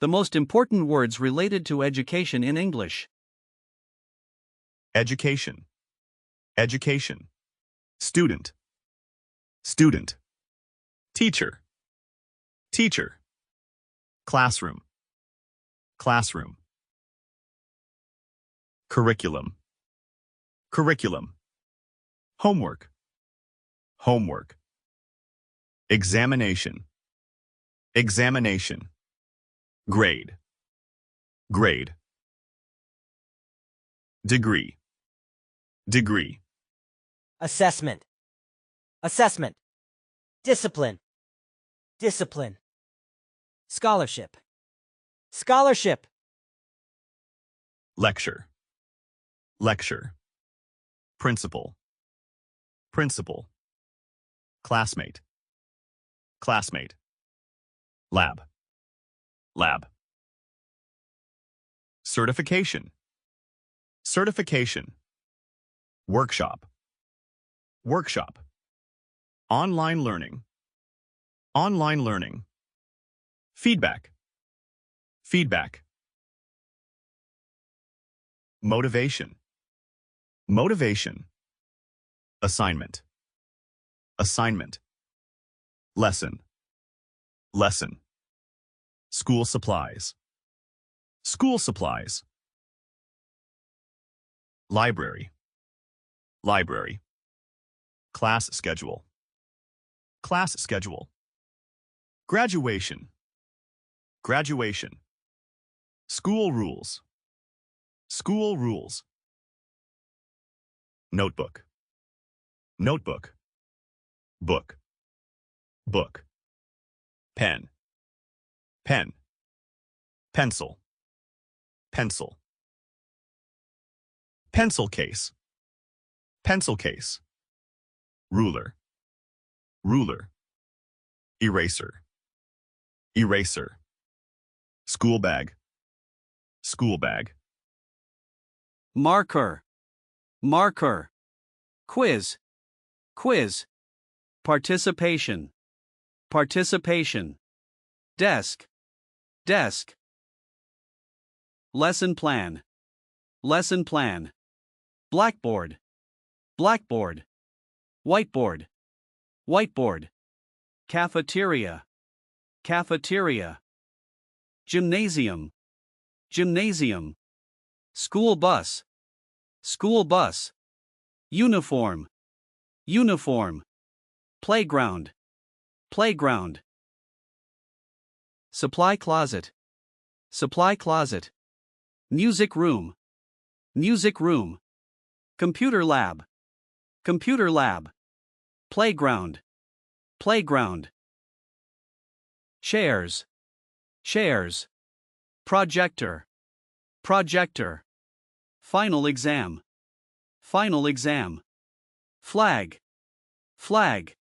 The most important words related to education in English. Education. Education. Student. Student. Teacher. Teacher. Classroom. Classroom. Curriculum. Curriculum. Homework. Homework. Examination. Examination. Grade. Grade. Degree. Degree. Assessment. Assessment. Discipline. Discipline. Scholarship. Scholarship. Lecture. Lecture. Principal. Principal. Classmate. Classmate. Lab. Lab. Certification. Certification. Workshop. Workshop. Online learning. Online learning. Feedback. Feedback. Motivation. Motivation. Assignment. Assignment. Lesson. Lesson. School supplies. School supplies. Library. Library. Class schedule. Class schedule. Graduation. Graduation. School rules. School rules. Notebook. Notebook. Book. Book. Pen. Pen. Pencil. Pencil. Pencil case. Pencil case. Ruler. Ruler. Eraser. Eraser. School bag. School bag. Marker. Marker. Quiz. Quiz. Participation. Participation. Desk. Desk. Lesson plan. Lesson plan. Blackboard. Blackboard. Whiteboard. Whiteboard. Cafeteria. Cafeteria. Gymnasium. Gymnasium. School bus. School bus. Uniform. Uniform. Playground. Playground. Supply closet. Supply closet. Music room. Music room. Computer lab. Computer lab. Playground. Playground. Chairs. Chairs. Projector. Projector. Final exam. Final exam. Flag. Flag.